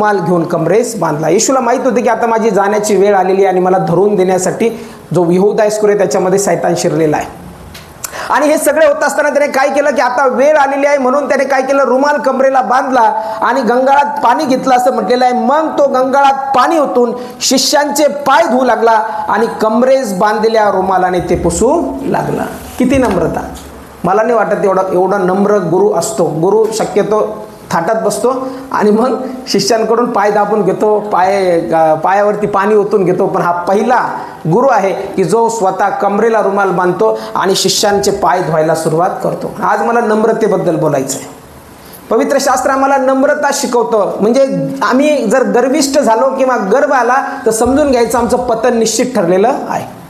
रुमाल घेऊन कमरेस बांधला. येशूला माहीत होते की आता माझी जाण्याची वेळ आलेली आहे आणि मला धरून देण्यासाठी जो यहूदा इस्करियोत त्याच्यामध्ये शैतान शिरलेला आहे. आणि हे सगळे होत असताना त्याने काय केलं की आता वेळ आलेली आहे म्हणून त्याने काय केलं, रुमाल कमरेला बांधला आणि गंगाळात पाणी घेतलं असं म्हटलेलं आहे. मग तो गंगाळात पाणी ओतून शिष्यांचे पाय धुवू लागला आणि कमरेस बांधलेल्या रुमालाने ते पुसू लागला. किती नम्रता. मला नाही वाटत एवढा नम्र गुरु असतो. गुरु शक्यतो थाटात बसतो आणि मग शिष्यांकडून पाय दाबून घेतो, पायावरती पाणी ओतून घेतो. पण हा पहिला गुरु आहे की जो स्वतः कमरेला रुमाल बांधतो आणि शिष्यांचे पाय धुवायला सुरुवात करतो. आज मला नम्रतेबद्दल बोलायचं आहे. पवित्र शास्त्र आम्हाला नम्रता शिकवतं. म्हणजे आम्ही जर गर्विष्ठ झालो किंवा गर्व आला तर समजून घ्यायचं आमचं पतन निश्चित ठरलेलं आहे.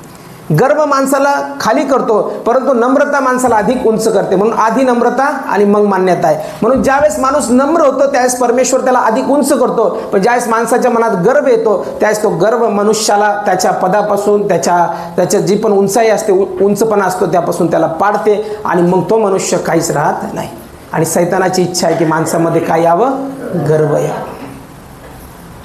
गर्व माणसाला खाली करतो परंतु नम्रता माणसाला अधिक उंच करते. म्हणून आधी नम्रता आणि मग मान्यता आहे. म्हणून ज्यावेळेस माणूस नम्र होतो त्यावेळेस परमेश्वर त्याला अधिक उंच करतो. पण ज्यावेळेस माणसाच्या मनात गर्व येतो त्यावेळेस तो गर्व मनुष्याला त्याच्या पदापासून त्याच्या जी पण उंचाई असते, उंचपणा असतो त्यापासून त्याला पाडते आणि मग तो मनुष्य काहीच राहत नाही. आणि शैतानाची इच्छा आहे की माणसामध्ये काय यावं, गर्व यावं.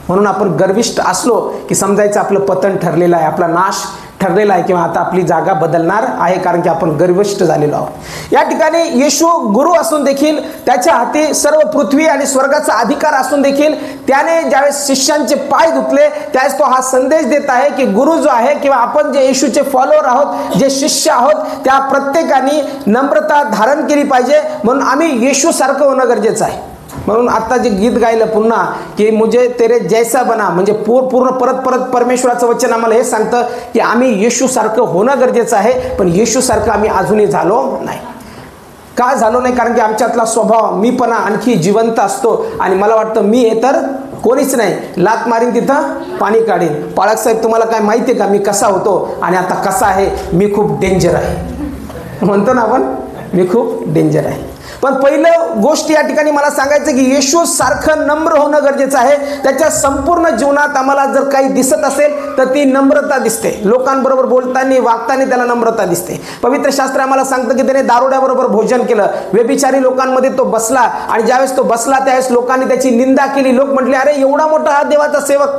म्हणून आपण गर्विष्ठ असलो की समजायचं आपलं पतन ठरलेलं आहे, आपला नाश ठरलेला आहे किंवा आता आपली जागा बदलणार आहे, कारण की आपण गर्विष्ठ झालेलो आहोत. या ठिकाणी येशू गुरु असून देखील त्याच्या हाती सर्व पृथ्वी आणि स्वर्गाचा अधिकार असून देखील त्याने ज्यावेळेस शिष्यांचे पाय धुतले त्यावेळेस तो हा संदेश देत आहे की गुरु जो आहे किंवा आपण जे येशूचे फॉलोअर आहोत, जे शिष्य आहोत, त्या प्रत्येकाने नम्रता धारण केली पाहिजे. म्हणून आम्ही येशू सारखं होणं गरजेचं आहे. म्हणून आता जे गीत गायलं पुन्हा की मुझे तेरे जैसा बना, म्हणजे पूर्ण परत परमेश्वराचं वचन आम्हाला हे सांगतं की आम्ही येशू सारखं होणं गरजेचं आहे. पण येशू सारखं आम्ही अजूनही झालो नाही. का झालो नाही? कारण की आमच्यातला स्वभाव मीपणा आणखी जिवंत असतो आणि मला वाटतं मी हे तर कोणीच नाही, लात मारीन तिथं पाणी काढीन. पाळक साहेब तुम्हाला काय माहिती आहे का मी कसा होतो आणि आता कसा आहे? मी खूप डेंजर आहे म्हणतो ना आपण, मी खूप डेंजर आहे. पण पहिलं गोष्ट या ठिकाणी मला सांगायचं की येशू सारखं नम्र होणं गरजेचं आहे. त्याच्या संपूर्ण जीवनात आम्हाला जर काही दिसत असेल तर ती नम्रता दिसते. लोकांबरोबर बोलताना वागताना त्याला नम्रता दिसते. पवित्र शास्त्र आम्हाला सांगतं की त्याने दारुड्याबरोबर भोजन केलं, व्यभिचारी लोकांमध्ये तो बसला आणि ज्यावेळेस तो बसला त्यावेळेस लोकांनी त्याची निंदा केली. लोक म्हटले अरे एवढा मोठा हा देवाचा सेवक,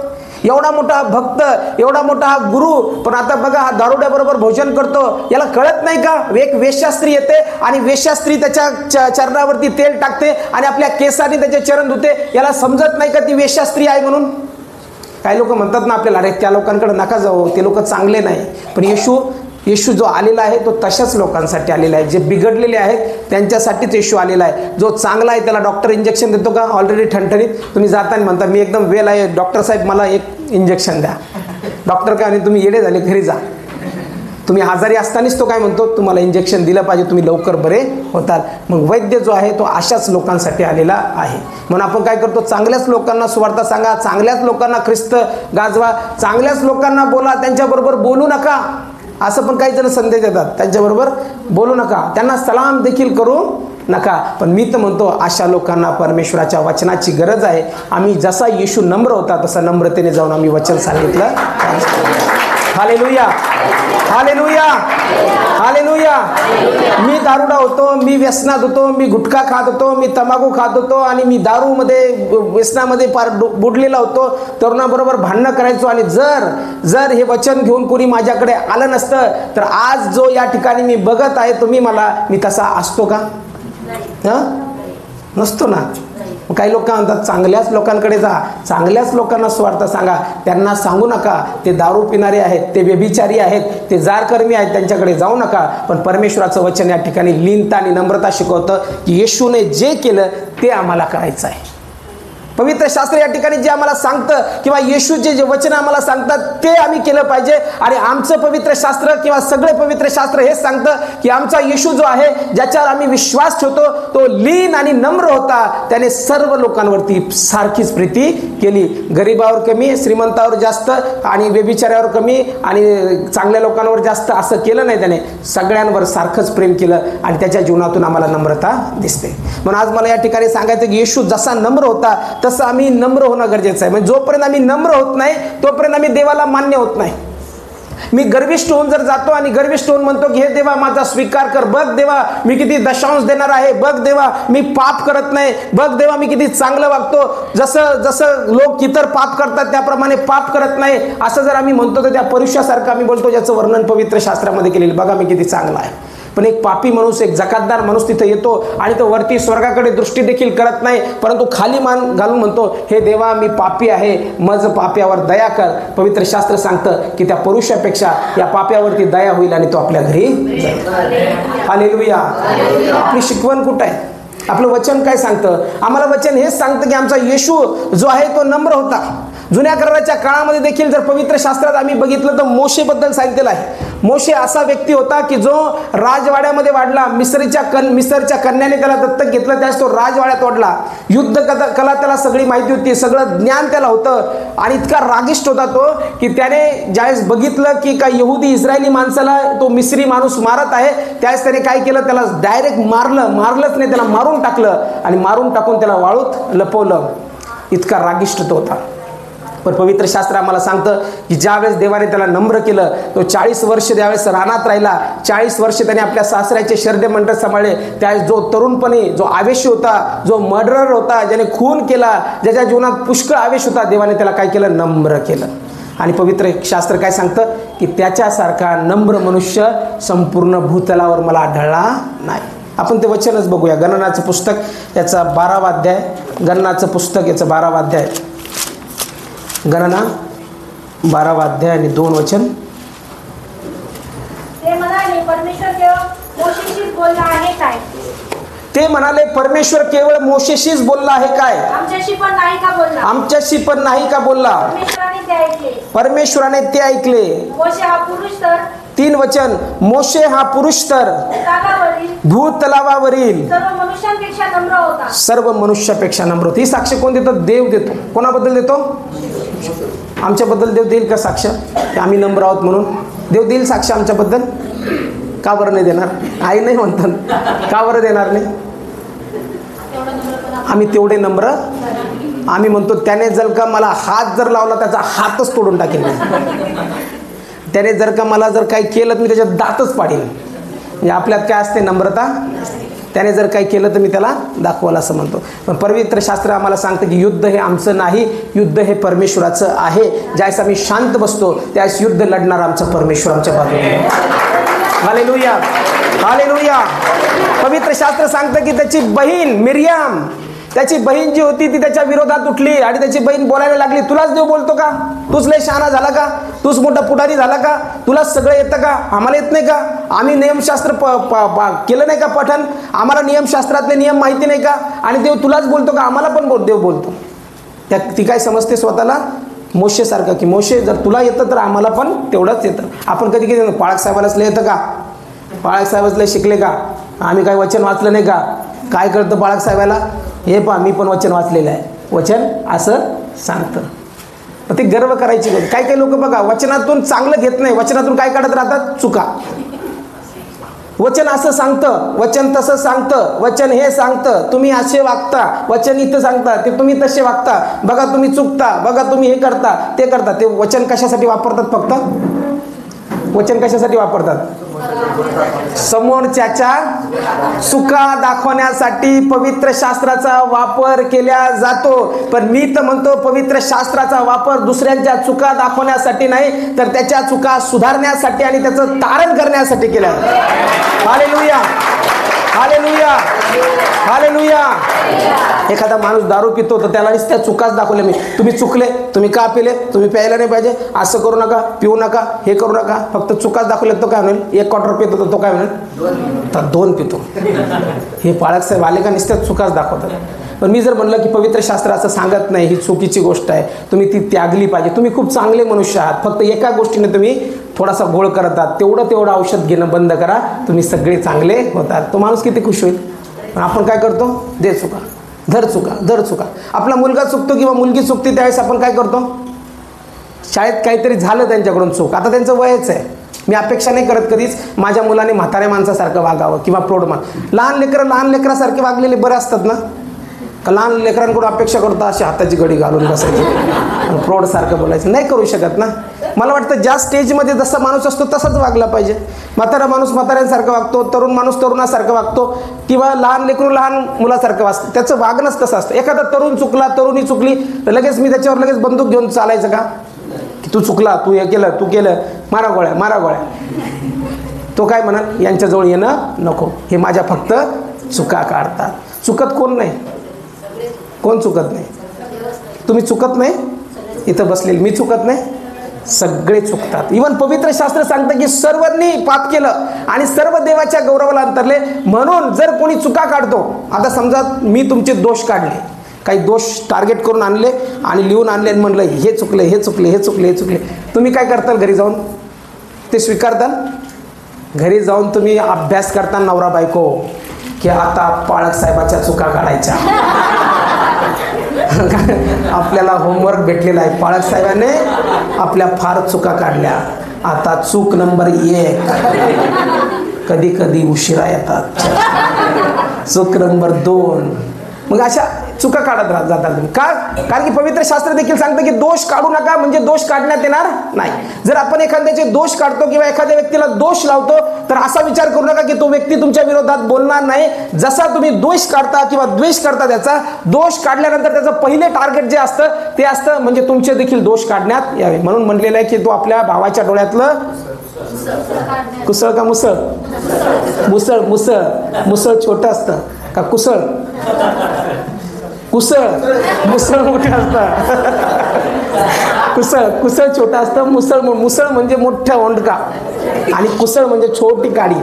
एवढा मोठा भक्त, एवढा मोठा हा गुरु, पण आता बघा हा दारुड्याबरोबर भोजन करतो. याला कळत नाही का? एक वेश्यास्त्री येते आणि वेश्यास्त्री त्याच्या चरणावरती तेल टाकते आणि आपल्या केसाने त्याचे चरण धुते. याला समजत नाही का ती वेश्यास्त्री आहे म्हणून? काही लोक म्हणतात ना आपल्याला अरे त्या लोकांकडे नका जाऊ, ते लोक चांगले नाही. पण येशू जो आलेला आहे तो तशाच लोकांसाठी आलेला आहे. जे बिघडलेले आहेत त्यांच्यासाठीच येशू आलेला आहे. जो चांगला आहे त्याला डॉक्टर इंजेक्शन देतो का? ऑलरेडी ठणठणीत तुम्ही जाताना म्हणता मी एकदम वेल आहे, डॉक्टर साहेब मला एक इंजेक्शन द्या. डॉक्टर काय आणि तुम्ही येडे झाले, घरी जा. तुम्ही आजारी असतानाच तो काय म्हणतो तुम्हाला इंजेक्शन दिलं पाहिजे, तुम्ही लवकर बरे होताल. मग वैद्य जो आहे तो अशाच लोकांसाठी आलेला आहे. म्हणून आपण काय करतो? चांगल्याच लोकांना सुवार्ता सांगा, चांगल्याच लोकांना ख्रिस्त गाजवा, चांगल्याच लोकांना बोला, त्यांच्याबरोबर बोलू नका असं पण काही जण संदेश देतात. त्यांच्याबरोबर बोलू नका, त्यांना सलाम देखील करू नका. पण मी तर म्हणतो अशा लोकांना परमेश्वराच्या वचनाची गरज आहे. आम्ही जसा येशू नम्र होता तसा नम्रतेने जाऊन आम्ही वचन सांगितलं. Hallelujah, hallelujah, hallelujah. मी दारुडा होतो, मी व्यसनात होतो, मी गुटखा खात होतो, मी तंबाखू खात होतो आणि मी दारूमध्ये व्यसनामध्ये पार बुडलेला होतो. तरुणाबरोबर भांडणं करायचो आणि जर हे वचन घेऊन कोणी माझ्याकडे आलं नसतं तर आज जो या ठिकाणी मी बघत आहे तुम्ही मला, मी तसा असतो का? नसतो ना. काही लोक म्हणतात चांगल्याच लोकांकडे जा, चांगल्याच लोकांना स्वार्थ सांगा. त्यांना सांगू नका ते दारू पिणारे आहेत, ते व्यभिचारी आहेत, ते जारकर्मी आहेत, त्यांच्याकडे जाऊ नका. पण परमेश्वराचं वचन या ठिकाणी लीनता आणि नम्रता शिकवतं की येशूने जे केलं ते आम्हाला करायचं आहे. पवित्र शास्त्र या ठिकाणी जे आम्हाला सांगतं किंवा येशूचे जे वचन आम्हाला सांगतात ते आम्ही केलं पाहिजे. आणि आमचं पवित्र शास्त्र किंवा सगळे पवित्र शास्त्र हेच सांगतं की आमचा येशू जो आहे ज्याच्यावर आम्ही विश्वास ठेवतो तो लीन आणि नम्र होता. त्याने सर्व लोकांवरती सारखीच प्रीती केली. गरिबावर कमी, श्रीमंतावर जास्त आणि व्यभिचाऱ्यावर कमी आणि चांगल्या लोकांवर जास्त असं केलं नाही. त्याने सगळ्यांवर सारखंच प्रेम केलं आणि त्याच्या जीवनातून आम्हाला नम्रता दिसते. म्हणून आज मला या ठिकाणी सांगायचं की येशू जसा नम्र होता तसं आम्ही नम्र होणं गरजेचं आहे. म्हणजे जोपर्यंत आम्ही नम्र होत नाही तोपर्यंत आम्ही देवाला मान्य होत नाही. मी गर्विष्ठ होऊन जर जातो आणि गर्विष्ठ होऊन म्हणतो की हे देवा माझा स्वीकार कर, बघ देवा मी किती दशांश देणार आहे, बघ देवा मी पाप करत नाही, बघ देवा मी किती चांगलं वागतो, जसं जसं लोक इतर पाप करतात त्याप्रमाणे पाप करत नाही, असं जर आम्ही म्हणतो तर त्या पुरुषासारखं आम्ही बोलतो ज्याचं वर्णन पवित्र शास्त्रामध्ये केलेलं, बघा मी किती चांगला आहे. पण एक पापी माणूस, एक जकातदार माणूस तिथे येतो आणि तो वरती स्वर्गाकडे दृष्टी देखील करत नाही, परंतु खाली मान घालून म्हणतो हे देवा मी पापी आहे, मज पाप्यावर दया कर. पवित्र शास्त्र सांगतं की त्या पुरुषापेक्षा या पाप्यावरती दया होईल आणि तो आपल्या घरी जाईल. हालेलुया. आपली शिकवण कुठं आहे? आपलं वचन काय सांगतं? आम्हाला वचन हेच सांगतं की आमचा येशू जो आहे तो नम्र होता. जुन्या कराराच्या काळामध्ये देखील जर पवित्र शास्त्रात आम्ही बघितलं तर मोशेबद्दल सांगितलेलं आहे. मोशे असा व्यक्ती होता की जो राजवाड्यामध्ये वाढला. मिस्रच्या कन्याने त्याला दत्तक घेतलं, त्यास तो राजवाड्यात वाढला. युद्ध कला त्याला सगळी माहिती होती, सगळं ज्ञान त्याला होतं आणि इतका रागिष्ट होता तो की त्याने ज्यावेळेस बघितलं की काही यहुदी इस्रायली माणसाला तो मिस्री माणूस मारत आहे, त्यावेळेस त्याने काय केलं, त्याला डायरेक्ट मारलंच नाही, त्याला मारून टाकलं आणि मारून टाकून त्याला वाळूत लपवलं. इतका रागिष्ट तो होता. पण पवित्र शास्त्र आम्हाला सांगतं की ज्यावेळेस देवाने त्याला नम्र केलं, तो 40 वर्ष ज्यावेळेस रानात राहिला, 40 वर्ष त्याने आपल्या सासऱ्याचे शरदे मंडळ सांभाळले, त्यावेळेस जो तरुणपणे जो आवेशी होता, जो मर्डरर होता, ज्याने खून केला, ज्याच्या जीवनात पुष्कळ आवेश होता, देवाने त्याला काय केलं, नम्र केलं. आणि पवित्र शास्त्र काय सांगतं की त्याच्यासारखा नम्र मनुष्य संपूर्ण भूतलावर मला आढळला नाही. आपण ते वचनच बघूया. गणनाचं पुस्तक याचा 12वा अध्याय, गणनाचं पुस्तक याचं 12वा अध्याय, गणना 12वा अध्याय आणि 2 वचन. ते म्हणाले परमेश्वर केवळ मोशेशीच बोलला आहे काय? ते म्हणाले परमेश्वर केवळ मोशेशीच बोलला आहे काय? आमच्याशी पण नाही का बोलला? आमच्याशी पण नाही का बोलला? परमेश्वराने ते ऐकले. परमेश्वराने ते ऐकले. मोशे हा पुरुष तर 3 वचन. मोशे हा पुरुष तर भूतलावावरील सर्व मनुष्यांपेक्षा नम्र होता. सर्व मनुष्यापेक्षा नम्र होता. ही साक्ष कोण देतो? देव देतो. कोणाबद्दल देतो? आमच्याबद्दल देव देईल का साक्ष की आम्ही नम्र आहोत म्हणून? देव देईल साक्ष आमच्याबद्दल? का बरं नाही देणार? आई नाही म्हणतात, का बरं देणार नाही? आम्ही तेवढे नम्र. आम्ही म्हणतो त्याने जर का मला हात जर लावला त्याचा हातच तोडून टाकेल, त्याने जर का मला जर काही केलं तर मी त्याच्यात दातच पाडीन. म्हणजे आपल्यात काय असते? नम्रता. त्याने जर काही केलं तर मी त्याला दाखवायला असं म्हणतो. पण पवित्र शास्त्र आम्हाला सांगतं की युद्ध हे आमचं नाही, युद्ध हे परमेश्वराचं आहे. ज्यावेळेस आम्ही शांत बसतो त्यावेळेस युद्ध लढणार आमचं परमेश्वर आमच्या बाजूने. Hallelujah, hallelujah. पवित्र शास्त्र सांगतं की त्याची बहीण मिरियाम, त्याची बहीण जी होती ती त्याच्या विरोधात उठली आणि त्याची बहीण बोलायला लागली, तुलाच देव बोलतो का? तूच लय शहाणा झाला का? तूच मोठा पुढारी झाला का? तुला सगळं येतं का? आम्हाला येत नाही का? आम्ही नियमशास्त्र केलं नाही का पठण? आम्हाला नियमशास्त्रातले नियम माहिती नाही का? आणि देव तुलाच बोलतो का? आम्हाला पण देव बोलतो. ती काय समजते स्वतःला? मोशेसारखं, की मोशे जर तुला येतं तर आम्हाला पण तेवढंच येतं. आपण कधी कधी पाळक साहेबालाच लय येतं का? पाळक साहेबच लय शिकले का? आम्ही काय वचन वाचलं नाही का? काय कळतं पाळक साहेबाला? हे पहा मी पण वचन वाचलेलं आहे, वचन असं सांगतं. ते गर्व करायची गोष्ट. काही काही लोक बघा वचनातून चांगलं घेत नाही, वचनातून काय काढत राहतात? चुका. वचन असं सांगतं, वचन तसं सांगतं, वचन हे सांगतं तुम्ही असे वागता, वचन इथं सांगता ते तुम्ही तसे वागता, बघा तुम्ही चुकता, बघा तुम्ही हे करता ते करता. ते वचन कशासाठी वापरतात? फक्त वचन कशासाठी वापरतात? समोरच्याच्या चुका दाखवण्यासाठी पवित्र शास्त्राचा वापर केला जातो. पण मी तर म्हणतो पवित्र शास्त्राचा वापर दुसऱ्यांच्या चुका दाखवण्यासाठी नाही, तर त्याच्या चुका सुधारण्यासाठी आणि त्याचं तारण करण्यासाठी केला. Hallelujah, hallelujah, hallelujah. एखादा माणूस दारू पितो तर त्याला त्या चुकाच दाखवल्या. मी तुम्ही चुकले, तुम्ही का पिले, तुम्ही प्यायला नाही पाहिजे, असं करू नका, पिऊ नका, हे करू नका, फक्त चुकाच दाखवले. तो काय म्हणेल? 1 क्वार्टर पितो तर तो काय म्हणेल? तर 2 पितो. हे पाळक साहेब आले का नुसत्या चुकाच दाखवतात. पण मी जर म्हणलं की पवित्र शास्त्र असं सांगत नाही, ही चुकीची गोष्ट आहे, तुम्ही ती त्यागली पाहिजे, तुम्ही खूप चांगले मनुष्य आहात, फक्त एका गोष्टीने तुम्ही थोडासा गोळ करतात, तेवढं औषध घेणं बंद करा, तुम्ही सगळे चांगले होतात. तो माणूस किती खुश होईल. पण आपण काय करतो? दे चुका, धर चुका, धर चुका. आपला मुलगा चुकतो किंवा मुलगी चुकते त्यावेळेस आपण काय करतो? शाळेत काहीतरी झालं त्यांच्याकडून चूक, आता त्यांचं वयच आहे, मी अपेक्षा नाही करत कधीच माझ्या मुलाने म्हाताऱ्या माणसासारखं वागावं किंवा प्रौढमान. लहान लेकरासारखे वागलेले बरे असतात ना? का लहान लेकरांकडून अपेक्षा करता अशी हाताची घडी घालून बसायची? प्रौढसारखं बोलायचं नाही करू शकत ना. मला वाटतं ज्या स्टेजमध्ये जसा माणूस असतो तसाच वागला पाहिजे. म्हातारा माणूस म्हाताऱ्यांसारखं वागतो, तरुण माणूस तरुणासारखं वागतो, किंवा लहान लेकरू लहान मुलासारखं वागतं. त्याचं वागणंच तसं असतं. एखादा तरुण चुकला, तरुणी चुकली तर लगेच मी त्याच्यावर लगेच बंदूक घेऊन चालायचं का, की तू चुकला, तू हे केलं, तू केलं, मारा गोळ्या मारा गोळ्या. तो काय म्हणाल, यांच्याजवळ येणं नको, हे माझ्या फक्त चुका काढतात. चुकत कोण नाही, कोण चुकत नाही. तुम्ही चुकत नाही, इथं बसलेली मी चुकत नाही, सगळे चुकतात. इवन पवित्र शास्त्र सांगतं की सर्वांनी पाप केलं आणि सर्व देवाच्या गौरवाला अंतरले. म्हणून जर कोणी चुका काढतो, आता समजा मी तुमचे दोष काढले, काही दोष टार्गेट करून आणले आणि लिहून आणले आणि म्हणलं हे चुकले, हे चुकले, हे चुकले, हे चुकले, तुम्ही काय करताल घरी जाऊन, ते स्वीकारताल. घरी जाऊन तुम्ही अभ्यास करता नवरा बायको, की आता पाळक साहेबाच्या चुका काढायच्या. आपल्याला होमवर्क भेटलेला आहे, पाळक साहेबाने आपल्या फार चुका काढल्या, आता चूक नंबर 1, कधी कधी उशिरा येतात, चूक नंबर 2. मग अशा चुका काढत जातात तुम्ही का, कारण की पवित्र शास्त्र देखील सांगतं की दोष काढू नका, म्हणजे दोष काढण्यात येणार नाही. जर आपण एखाद्याचे दोष काढतो किंवा एखाद्या व्यक्तीला दोष लावतो तर असा विचार करू नका की तो व्यक्ती तुमच्या विरोधात बोलणार नाही. जसा तुम्ही दोष काढता किंवा द्वेष करता, त्याचा दोष काढल्यानंतर त्याचं पहिले टार्गेट जे असतं ते असतं म्हणजे तुमचे देखील दोष काढण्यात यावे. म्हणून म्हटलेलं आहे की तो आपल्या भावाच्या डोळ्यातलं कुसळ का मुसळ, मुसळ मुसळ मुसळ छोटं असतं का कुसळ, कुसळ मुसळ मोठं असतं. कुसळ कुसळ छोटं असतं, मुसळ मुसळ म्हणजे मोठा ओंडका आणि कुसळ म्हणजे छोटी काडी.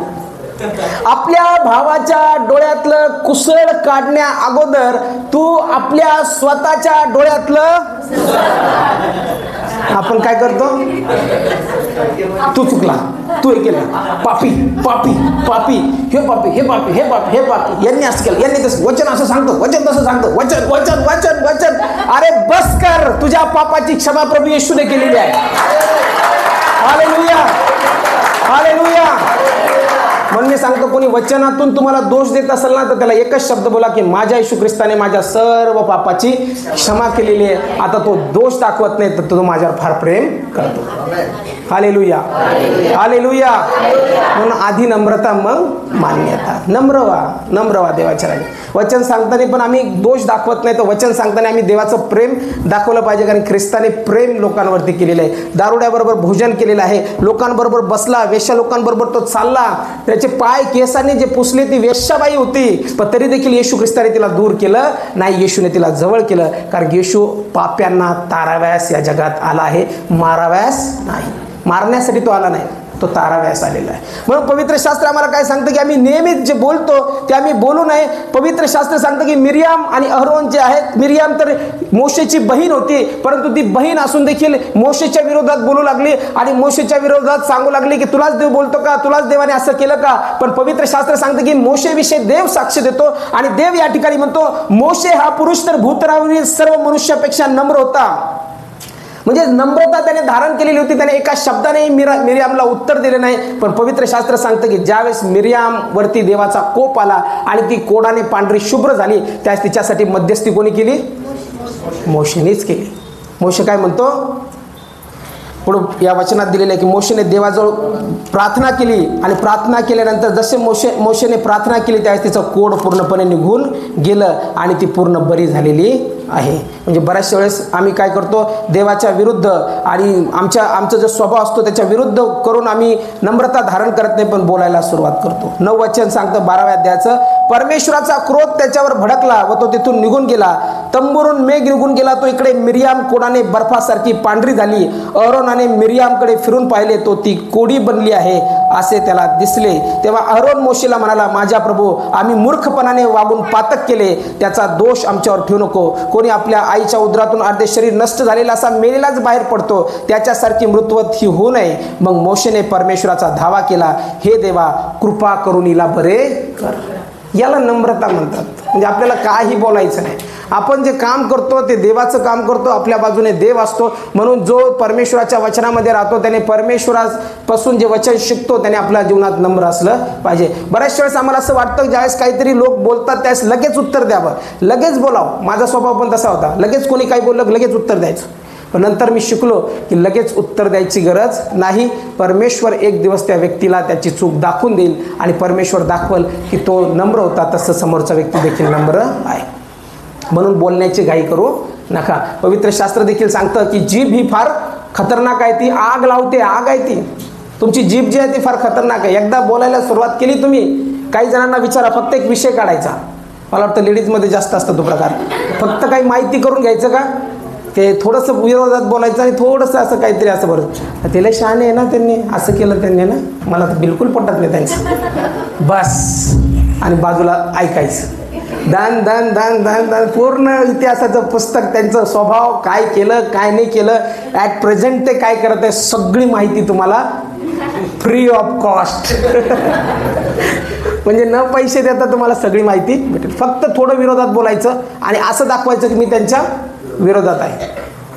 आपल्या भावाच्या डोळ्यातलं कुसळ काढण्या अगोदर तू आपल्या स्वतःच्या डोळ्यातलं, आपण काय करतो, तू चुकला, तू हे केलं, पापी पापी पापी, हे पापी हे पापी हे पापी हे पापी, यांनी असं केलं, यांनी तसं, वचन असं सांगतो, वचन तसं सांगतो, वचन वचन वचन वचन. अरे बस कर, तुझ्या पापाची क्षमा प्रभू येशूने केलेली आहे. Hallelujah hallelujah. म्हणून मी सांगतो, कोणी वचनातून तुम्हाला दोष देत असेल ना तर त्याला एकच शब्द बोला की माझ्या येशू ख्रिस्ताने माझ्या सर्व पापाची क्षमा केलेली आहे. आता तो दोष दाखवत नाही तर तो माझ्यावर फार प्रेम करतो. Hallelujah hallelujah. म्हणून आधी नम्रता मग मान्यता. नम्र व्हा देवाच्या राणी. वचन सांगताना पण आम्ही दोष दाखवत नाही, तर वचन सांगताना आम्ही देवाचं प्रेम दाखवलं पाहिजे, कारण ख्रिस्ताने प्रेम लोकांवरती केलेलं आहे. दारुड्याबरोबर भोजन केलेलं आहे, लोकांबरोबर बसला, वेश्या लोकांबरोबर तो चालला, त्याचे पाय केसाने जे पुसले ती वेश्याबाई होती, पण तरी देखील येशू ख्रिस्ताने तिला दूर केलं नाही, येशूने तिला जवळ केलं. कारण येशू पाप्यांना ताराव्यास या जगात आला आहे, माराव्यास नाही. मारण्यासाठी तो आला नाही, तो ताराव्यास आलेला आहे. म्हणून पवित्र शास्त्र आम्हाला काय सांगतं की आम्ही नेहमीच जे बोलतो ते आम्ही बोलू नये. पवित्र शास्त्र सांगतं की मिरियाम आणि अहरोन जे आहेत, मिरियाम तर मोशेची बहीण होती, परंतु ती बहीण असून देखील मोशेच्या विरोधात बोलू लागली आणि मोशेच्या विरोधात सांगू लागली की तुलाच देव बोलतो का, तुलाच देवाने असं केलं का. पण पवित्र शास्त्र सांगतं की मोशेविषयी देव साक्ष देतो आणि देव या ठिकाणी म्हणतो मोशे हा पुरुष तर भूतलावरील सर्व मनुष्यापेक्षा नम्र होता. म्हणजे नम्रता त्याने धारण केलेली होती. त्याने एका शब्दाने मिरियामला उत्तर दिले नाही. पण पवित्र शास्त्र सांगतं की ज्यावेळेस मिरियाम वरती देवाचा कोप आला आणि ती कोडाने पांढरी शुभ्र झाली, त्यावेळेस तिच्यासाठी मध्यस्थी कोणी केली, मोशेनेच केली. मोशे काय म्हणतो पुढं या वचनात दिलेलं आहे की मोशेने देवाजवळ प्रार्थना केली आणि प्रार्थना केल्यानंतर जसे मोशेने प्रार्थना केली त्यावेळेस तिचं कोड पूर्णपणे निघून गेलं आणि ती पूर्ण बरी झालेली आहे. म्हणजे बऱ्याचशा वेळेस आम्ही काय करतो, देवाच्या विरुद्ध आणि आमचा जो स्वभाव असतो त्याच्या विरुद्ध करून आम्ही नम्रता धारण करत नाही, पण बोलायला सुरुवात करतो. 9 वचन सांगतं 12व्या अध्यायाचं, परमेश्वराचा क्रोध त्याच्यावर भडकला व तो तिथून निघून गेला. तंबूरून मेघ निघून गेला, तो इकडे मिरियाम कोडाने बर्फासारखी पांढरी झाली. अहरोनाने मिरियामकडे फिरून पाहिले, तो ती कोडी बनली आहे असे त्याला दिसले. तेव्हा अहरोन मोशेला म्हणाला, माझ्या प्रभू, आम्ही मूर्खपणाने वागून पातक केले, त्याचा दोष आमच्यावर ठेवू नको. कोणी आपल्या आईच्या उदरातून अर्धे शरीर नष्ट झालेला असा मेलेलाच बाहेर पडतो, त्याच्यासारखी मृत्यूवत ही होऊ नये. मग मोशेने परमेश्वराचा धावा केला, हे देवा, कृपा करून हिला बरे कर. याला नम्रता म्हणतात. म्हणजे आपल्याला काही बोलायचं नाही, आपण जे काम करतो ते देवाचं काम करतो, आपल्या बाजूने देव असतो. म्हणून जो परमेश्वराच्या वचनामध्ये राहतो त्याने परमेश्वरापासून जे वचन शिकतो त्याने आपल्या जीवनात नम्र असलं पाहिजे. बऱ्याच वेळेस आम्हाला असं वाटतं ज्यावेळेस काहीतरी लोक बोलतात त्यावेळेस लगेच उत्तर द्यावं, लगेच बोलावं. माझा स्वभाव पण तसा होता, लगेच कोणी काही बोललं लगेच उत्तर द्यायचं. पण नंतर मी शिकलो की लगेच उत्तर द्यायची गरज नाही. परमेश्वर एक दिवस त्या व्यक्तीला त्याची चूक दाखवून देईल आणि परमेश्वर दाखवल की तो नम्र होता, तसं समोरचा व्यक्ती देखील नम्र आहे. म्हणून बोलण्याची घाई करू नका. पवित्र शास्त्र देखील सांगतं की जीभ ही फार खतरनाक आहे, ती आग लावते, आग आहे ती. तुमची जीभ जी आहे ती फार खतरनाक आहे. एकदा बोलायला सुरुवात केली तुम्ही, काही जणांना विचारा, फक्त एक विषय काढायचा. मला वाटतं लेडीजमध्ये जास्त असतं तो प्रकार. फक्त काही माहिती करून घ्यायचं का, ते थोडंसं विरोधात बोलायचं आणि थोडंसं असं काहीतरी असं. बरं त्याला शहाणे आहे ना, त्यांनी असं केलं, त्यांनी ना, मला तर बिलकुल पटत नाही त्यांचं. बस, आणि बाजूला ऐकायचं. दान दान दान दान दान पूर्ण इतिहासाचं पुस्तक, त्यांचं स्वभाव, काय केलं काय नाही केलं, ॲट प्रेझेंट ते काय करत आहे, सगळी माहिती तुम्हाला फ्री ऑफ कॉस्ट. म्हणजे न पैसे देता तुम्हाला सगळी माहिती भेटेल. फक्त थोडं विरोधात बोलायचं आणि असं दाखवायचं की मी त्यांच्या विरोधात आहे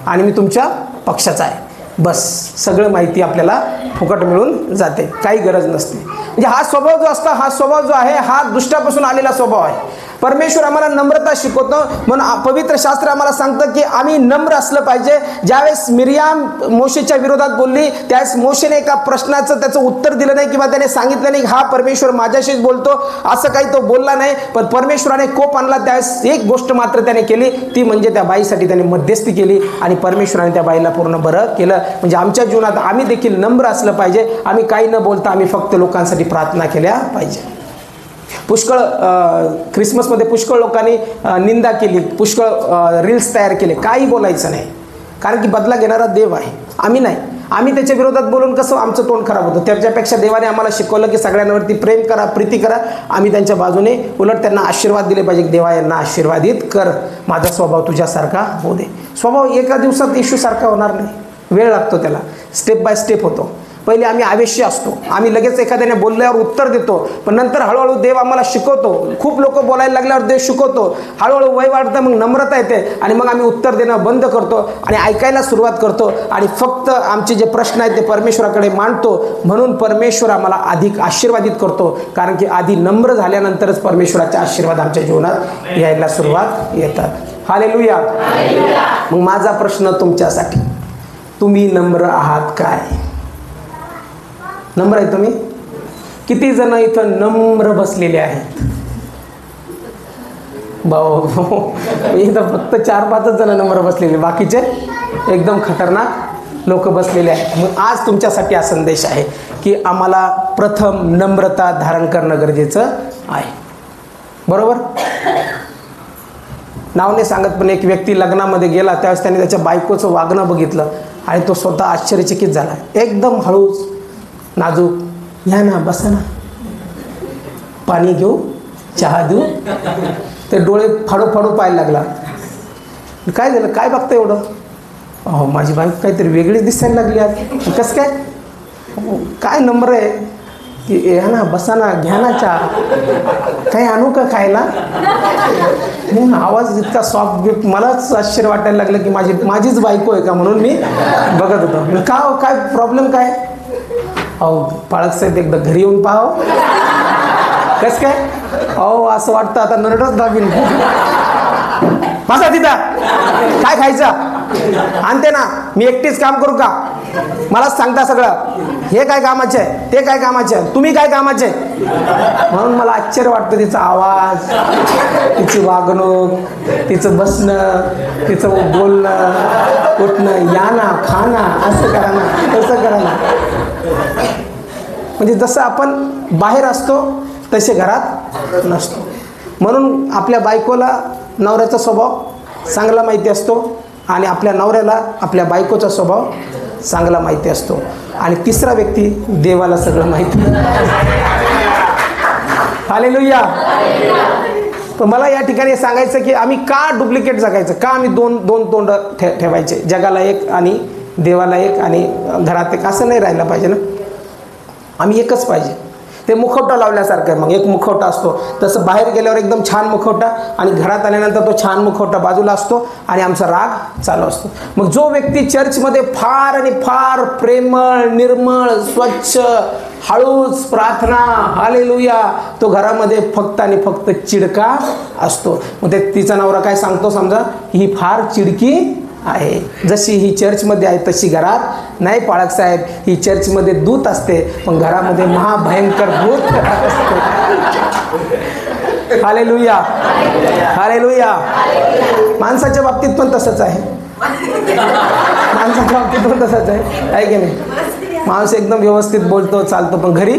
आणि मी तुमच्या पक्षाचा आहे. बस, सगळं माहिती आपल्याला फुकट मिळून जाते, काही गरज नसते. म्हणजे हा स्वभाव जो असतो, हा स्वभाव जो आहे, हा दुष्टापासून आलेला स्वभाव आहे. परमेश्वर आम्हाला नम्रता शिकवतो. म्हणून पवित्र शास्त्र आम्हाला सांगतं की आम्ही नम्र असलं पाहिजे. ज्यावेळेस मिरियाम मोशेच्या विरोधात बोलली, त्यावेळेस मोशेने एका प्रश्नाचं त्याचं उत्तर दिलं नाही किंवा त्याने सांगितलं नाही हा परमेश्वर माझ्याशीच बोलतो, असं काही तो बोलला नाही. पण परमेश्वराने कोप आणला. त्यावेळेस एक गोष्ट मात्र त्याने केली, ती म्हणजे त्या बाईसाठी त्याने मध्यस्थी केली आणि परमेश्वराने त्या बाईला पूर्ण बरं केलं. म्हणजे आमच्या जीवनात आम्ही देखील नम्र असलं पाहिजे. आम्ही काही न बोलता आम्ही फक्त लोकांसाठी प्रार्थना केल्या पाहिजे. पुष्कळ ख्रिसमसमध्ये पुष्कळ लोकांनी निंदा केली, पुष्कळ रील्स तयार केले. काही बोलायचं नाही, कारण की बदला घेणारा देव आहे, आम्ही नाही. आम्ही त्याच्या विरोधात बोलून कसं आमचं तोंड खराब होतं. त्याच्यापेक्षा देवाने आम्हाला शिकवलं की सगळ्यांवरती प्रेम करा, प्रीती करा. आम्ही त्यांच्या बाजूने, उलट त्यांना आशीर्वाद दिले पाहिजे. देवा यांना आशीर्वादित कर, माझा स्वभाव तुझ्यासारखा होऊ दे. स्वभाव एका दिवसात येशूसारखा होणार नाही, वेळ लागतो त्याला, स्टेप बाय स्टेप होतो. पहिले आम्ही आवेशी असतो, आम्ही लगेच एखाद्याने बोलल्यावर उत्तर देतो. पण नंतर हळूहळू देव आम्हाला शिकवतो. खूप लोक बोलायला लागल्यावर देव शिकवतो. हळूहळू वय वाढतं, मग नम्रता येते आणि मग आम्ही उत्तर देणं बंद करतो आणि ऐकायला सुरुवात करतो आणि फक्त आमचे जे प्रश्न आहेत ते परमेश्वराकडे मांडतो. म्हणून परमेश्वर आम्हाला अधिक आशीर्वादित करतो, कारण की आधी नम्र झाल्यानंतरच परमेश्वराचे आशीर्वाद आमच्या जीवनात यायला सुरुवात येतात. हालेलुया. मग माझा प्रश्न तुमच्यासाठी, तुम्ही नम्र आहात काय? नम्र आहे तुम्ही? किती जण इथं नम्र बसलेले आहेत? भाऊ, इथं फक्त 4-5 जण नम्र बसलेले, बाकीचे एकदम खतरनाक लोक बसलेले आहेत. मग आज तुमच्यासाठी हा संदेश आहे की आम्हाला प्रथम नम्रता धारण करणं गरजेचं आहे. बरोबर? नाव नाही सांगत, पण एक व्यक्ती लग्नामध्ये गेला, त्यावेळेस त्याने त्याच्या बायकोचं वागणं बघितलं आणि तो स्वतः आश्चर्यचकित झाला. एकदम हळूच, नाजूक, या ना, बसा ना, पाणी घेऊ, चहा देऊ. ते डोळे फाडू पाहायला लागला. काय झालं, काय बघतं एवढं? अहो, माझी बायको काहीतरी वेगळीच दिसायला लागली आज. कसं काय? काय नंबर आहे की, या ना, बसा ना, घ्या ना चहा, काही आणू का खायला? आवाज इतका सॉफ्ट गिफ्ट, मलाच आश्चर्य वाटायला लागलं की माझीच बायको आहे का, म्हणून मी बघत होतो. का, काय प्रॉब्लेम काय? अहो, पाळक साहेब एकदा घरी येऊन पाहाव. कसं काय? अहो, असं वाटतं आता नरडच दाबीन. बसा तिथं, काय खायचं आणते ना, मी एकटीच काम करू का? मलाच सांगता सगळं, हे काय कामाचे आहे, ते काय कामाचे आहे, तुम्ही काय कामाचे? म्हणून मला आश्चर्य वाटतं तिचा आवाज, तिची वागणूक, तिचं बसणं, तिचं बोलणं, उठणं, या ना, खा ना, असं करा ना, तसं करा ना. म्हणजे जसं आपण बाहेर असतो तसे घरात नसतो. म्हणून आपल्या बायकोला नवऱ्याचा स्वभाव चांगला माहिती असतो आणि आपल्या नवऱ्याला आपल्या बायकोचा स्वभाव चांगला माहिती असतो. आणि तिसरा व्यक्ती, देवाला सगळं माहिती. हालेलुया. पण मला या ठिकाणी सांगायचं की आम्ही का डुप्लिकेट जगायचं, का आम्ही दोन तोंड ठेवायचे, जगाला एक आणि देवाला एक आणि घरात एक, असं नाही राहिलं पाहिजे ना. आम्ही एकच पाहिजे. ते मुखवटा लावल्यासारखं आहे. मग एक मुखवटा असतो, तसं बाहेर गेल्यावर एकदम छान मुखवटा आणि घरात आल्यानंतर तो छान मुखवटा बाजूला असतो आणि आमचा राग चालू असतो. मग जो व्यक्ती चर्चमध्ये फार आणि फार प्रेमळ, निर्मळ, स्वच्छ, हळूच प्रार्थना, हालेलुया, तो घरामध्ये फक्त आणि फक्त चिडका असतो. मग ते तिचा नवरा काय सांगतो, समजा ही फार चिडकी आहे. जशी ही चर्चमध्ये आहे तशी घरात नाही. पाळक साहेब, ही चर्चमध्ये दूत असते पण घरामध्ये महाभयंकर भूत असते. Hallelujah, hallelujah. माणसाच्या बाबतीत पण तसंच आहे. माणसाच्या बाबतीत पण तसंच आहे की नाही? माणूस एकदम व्यवस्थित बोलतो चालतो पण घरी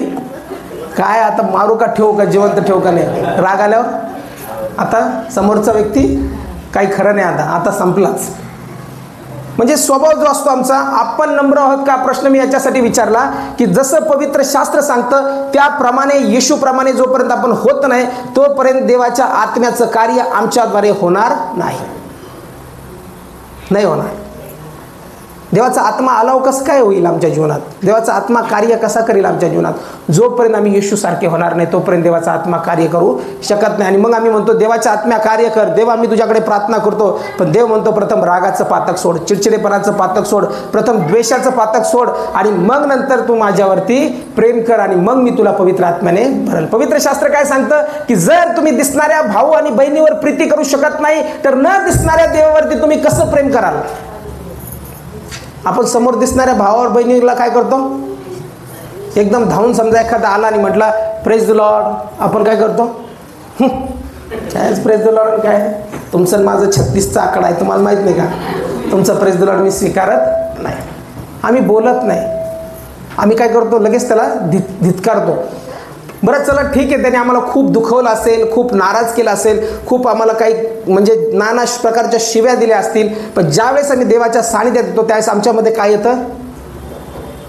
काय आता मारू का ठेवू का जिवंत ठेवू का नाही, राग आल्यावर आता समोरचा व्यक्ती काही खरं नाही, आता संपलाच. म्हणजे स्वभाव जो असतो आमचा, आपण नम्र आहोत का प्रश्न मी याच्यासाठी विचारला की जसं पवित्र शास्त्र सांगतं त्याप्रमाणे येशूप्रमाणे जोपर्यंत आपण होत नाही तोपर्यंत देवाच्या आत्म्याचं कार्य आमच्याद्वारे होणार नाही होणार. देवाचा आत्मा अलाव कसं काय होईल आमच्या जीवनात? देवाचा आत्मा कार्य कसा करेल आमच्या जीवनात? जोपर्यंत आम्ही येशूसारखे होणार नाही तोपर्यंत देवाचा आत्मा कार्य करू शकत नाही. आणि मग आम्ही म्हणतो देवाच्या आत्म्या कार्य कर, देव आम्ही तुझ्याकडे प्रार्थना करतो, पण देव म्हणतो प्रथम रागाचं पातक सोड, चिडचिडेपणाचं पातक सोड, प्रथम द्वेषाचं पातक सोड आणि मग नंतर तू माझ्यावरती प्रेम कर आणि मग मी तुला पवित्र आत्म्याने भरेल. पवित्र शास्त्र काय सांगतं की जर तुम्ही दिसणाऱ्या भाऊ आणि बहिणीवर प्रीती करू शकत नाही तर न दिसणाऱ्या देवावरती तुम्ही कसं प्रेम कराल? आपण समोर दिसणाऱ्या भावावर बहिणीला काय करतो? एकदम धावून समजा एखादा आला आणि म्हटला प्रेज द लॉर्ड, आपण काय करतो? प्रेज द लॉर्ड काय? तुमचं माझं 36चा आकडा आहे, तुम्हाला माहीत नाही का? तुमचं प्रेज द लॉर्ड मी स्वीकारत नाही. आम्ही बोलत नाही, आम्ही काय करतो लगेच त्याला धिक्कारतो. बरं चला ठीक आहे, त्याने आम्हाला खूप दुखवलं असेल, खूप नाराज केला असेल, खूप आम्हाला काही म्हणजे नाना प्रकारच्या शिव्या दिल्या असतील, पण ज्यावेळेस आम्ही देवाच्या सानिध्यात येतो त्यावेळेस आमच्यामध्ये काय येतं?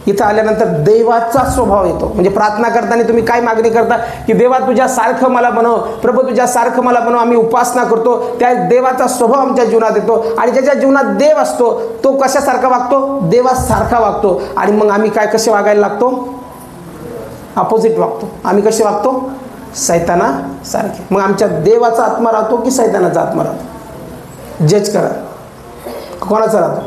इथं आल्यानंतर देवाचा स्वभाव येतो. म्हणजे प्रार्थना करताना तुम्ही काय मागणी करता की देवा तुझ्यासारखं मला बनव, प्रभू तुझ्यासारखं मला बनव. आम्ही उपासना करतो, त्या देवाचा स्वभाव आमच्या जीवनात येतो आणि ज्याच्या जीवनात देव असतो तो कशासारखा वागतो? देवासारखा वागतो. आणि मग आम्ही काय कसे वागायला लागतो? अपोजिट वागतो. आम्ही कसे वागतो? सैतानासारखे. मग आमच्या देवाचा आत्मा राहतो की सैतानाचा आत्मा राहतो? जज करा, कोणाचा राहतो?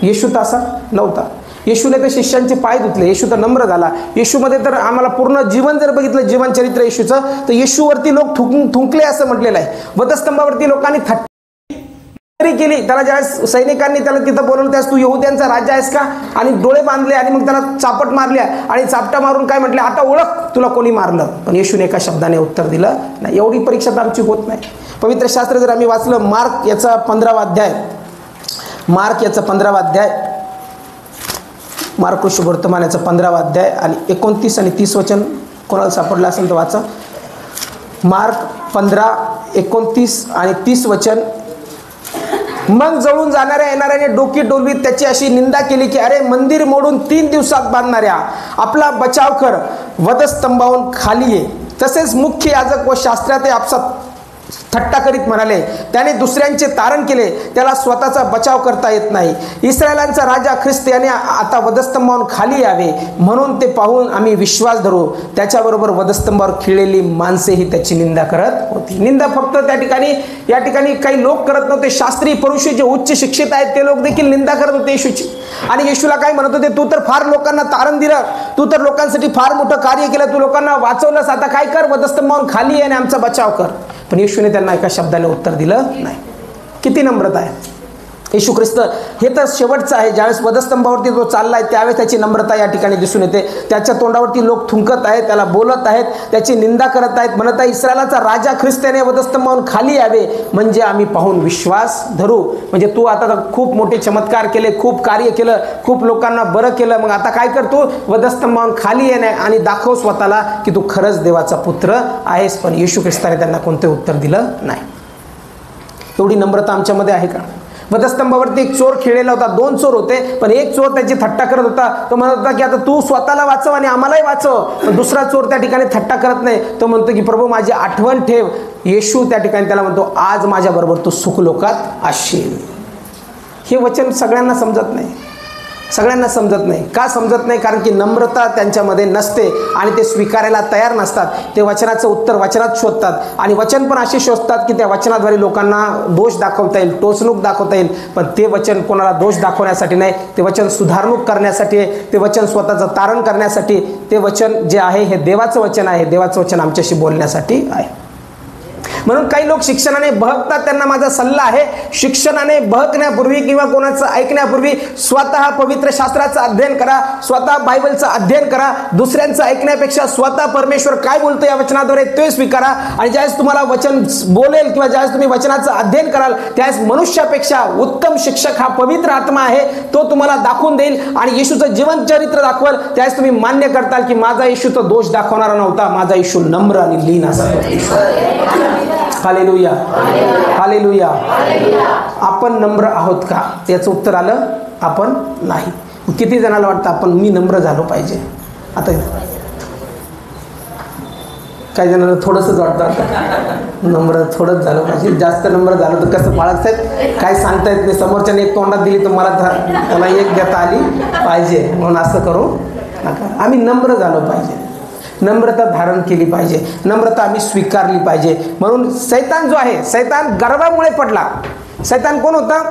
येशू तसा नव्हता. येशूने तर शिष्यांचे पाय धुतले, येशू तर नम्र झाला. येशूमध्ये तर आम्हाला पूर्ण जीवन जर बघितलं, जीवन चरित्र येशूचं, तर येशूवरती लोक थुंकले असं म्हटलेलं आहे. वधस्तंभावरती लोकांनी केली. त्याला ज्यावेळेस सैनिकांनी त्याला तिथं बोलवलं त्यावेळेस तू यहुद्यांचा राजा आहेस का? आणि डोळे बांधले आणि मग त्याला चापट मारल्या आणि चापटा मारून काय म्हटले, आता ओळख तुला कोणी मारलं. पण येशूने एका शब्दाने उत्तर दिलं नाही. एवढी परीक्षा तर आमची होत नाही. पवित्र शास्त्र जर आम्ही वाचलं, मार्क याचा 15वा अध्याय, मार्क याचा 15वा अध्याय, मार्क शुभवर्तमान याचा 15वा अध्याय आणि 29 आणि 30 वचन कोणाला सापडलं असेल तर वाचा. मार्क 15, 29 आणि 30 वचन. मग जळून जाणाऱ्या येणाऱ्याने डोकी डोलवीत त्याची अशी निंदा केली की अरे मंदिर मोडून 3 दिवसात बांधणाऱ्या आपला बचाव कर, वधस्तंभावून खाली ये. तसेच मुख्य याजक व शास्त्राते आपसात थट्टा करीत म्हणाले, त्याने दुसऱ्यांचे तारण केले, त्याला स्वतःचा बचाव करता येत नाही. इस्रायलांचा राजा ख्रिस्त याने आता वधस्तंभावरून खाली यावे म्हणून ते पाहून आम्ही विश्वास धरू. त्याच्याबरोबर वधस्तंभावर खिळलेली माणसेही त्याची निंदा करत होती. निंदा फक्त या ठिकाणी काही लोक करत नव्हते. शास्त्री पुरुष जे उच्च शिक्षित आहेत ते लोक देखील निंदा करत होते येशूची. आणि येशूला काय म्हणत होते, तू तर फार लोकांना तारण दिलं, तू तर लोकांसाठी फार मोठं कार्य केलं, तू लोकांना वाचवलंस, आता काय कर, वधस्तंभावरून खाली ये आणि आमचा बचाव कर. पण येशूने त्यांना एका शब्दाने उत्तर दिलं नाही. किती नम्रता आहे येशू ख्रिस्त. हे तर शेवटचं आहे, ज्यावेळेस वधस्तंभावरती तो चाललाय त्यावेळेस त्याची नम्रता या ठिकाणी दिसून येते. त्याच्या तोंडावरती लोक थुंकत आहेत, त्याला बोलत आहेत, त्याची निंदा करत आहेत, म्हणत आहे इस्रायलाचा राजा ख्रिस्त याने वधस्तंभावरून खाली यावे म्हणजे आम्ही पाहून विश्वास धरू. म्हणजे तू आता खूप मोठे चमत्कार केले, खूप कार्य केलं, खूप लोकांना बरं केलं, मग आता काय करतो, वधस्तंभावरून खाली येणे आणि दाखव स्वतःला की तू खरंच देवाचा पुत्र आहेस. पण येशू ख्रिस्ताने त्यांना कोणते उत्तर दिलं नाही. एवढी नम्रता आमच्यामध्ये आहे का? वधस्तंभावरती एक चोर खिळलेला होता, 2 चोर होते, पण एक चोर त्याची थट्टा करत होता. तो म्हणत होता की आता तू स्वतःला वाचव आणि आम्हालाही वाचव. पण दुसरा चोर त्या ठिकाणी थट्टा करत नाही. तो म्हणतो की प्रभू माझी आठवण ठेव. येशू त्या ठिकाणी त्याला म्हणतो आज माझ्याबरोबर तू सुखलोकात असशील. हे वचन सगळ्यांना समजत नाही. सगळ्यांना समजत नाही. का समजत नाही? कारण की नम्रता त्यांच्यामध्ये नसते आणि ते स्वीकारायला तयार नसतात. ते वचनाचं उत्तर वचनात शोधतात आणि वचन पण असे शोधतात की त्या वचनाद्वारे लोकांना दोष दाखवता येईल, टोचणूक दाखवता येईल. पण ते वचन कोणाला दोष दाखवण्यासाठी नाही, ते वचन सुधारणूक करण्यासाठी आहे, ते वचन स्वतःचं तारण करण्यासाठी. ते वचन जे आहे हे देवाचं वचन आहे, देवाचं वचन आमच्याशी बोलण्यासाठी आहे. म्हणून काही लोक शिक्षणाने बहकतात. त्यांना माझा सल्ला आहे, शिक्षणाने बहकण्यापूर्वी किंवा कोणाचं ऐकण्यापूर्वी स्वतः पवित्र शास्त्राचं अध्ययन करा, स्वतः बायबलचं अध्ययन करा. दुसऱ्यांचं ऐकण्यापेक्षा स्वतः परमेश्वर काय बोलतो या वचनाद्वारे ते स्वीकारा. आणि ज्यावेळेस तुम्हाला वचन बोलेल किंवा ज्यावेळेस तुम्ही वचनाचं अध्ययन कराल त्यावेळेस मनुष्यापेक्षा उत्तम शिक्षक हा पवित्र आत्मा आहे. तो तुम्हाला दाखवून देईल आणि येशूचं जीवन चरित्र दाखवल. त्यावेळेस तुम्ही मान्य करताल की माझा येशू तो दोष दाखवणारा नव्हता, माझा येशू नम्र आणि लीन असा. Hallelujah, hallelujah. आपण नम्र आहोत का याचं उत्तर आलं आपण नाही. किती जणांना वाटतं आपण मी नम्र झालो पाहिजे? आता काही जणांना थोडंसंच वाटतं नम्र थोडंच झालं पाहिजे. जास्त नम्र झालं तर कसं बाळक साहेब काय सांगता येत नाही. समोरच्याने एक तोंडात दिली तर मला त्याला एक देता आली पाहिजे, म्हणून असं करू नका. आम्ही नम्र झालो पाहिजे, नम्रता धारण केली पाहिजे, नम्रता आम्ही स्वीकारली पाहिजे. म्हणून सैतान जो आहे, सैतान गर्वामुळे पडला. सैतान कोण होता?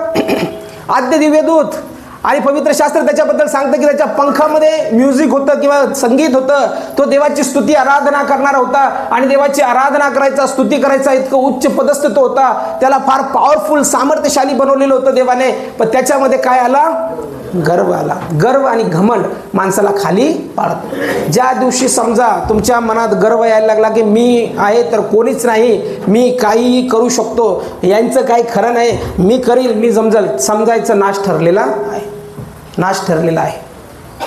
आद्य दिव्य दूत. आणि पवित्र शास्त्र त्याच्याबद्दल सांगतं की त्याच्या पंखामध्ये म्युझिक होतं किंवा संगीत होतं. तो देवाची स्तुती आराधना करणारा होता आणि देवाची आराधना करायचा, स्तुती करायचा इतकं उच्च पदस्थ तो होता. त्याला फार पॉवरफुल, सामर्थ्यशाली बनवलेलं होतं देवाने. पण त्याच्यामध्ये काय आला? गर्व आला. गर्व आणि घमंड माणसाला खाली पाडतो. ज्या दिवशी समजा तुमच्या मनात गर्व यायला लागला की मी आहे तर कोणीच नाही, मी काहीही करू शकतो, यांचं काही खरं नाही, मी करील, मी जमजल, समजायचं नाश ठरलेला आहे, नाश ठरलेला आहे.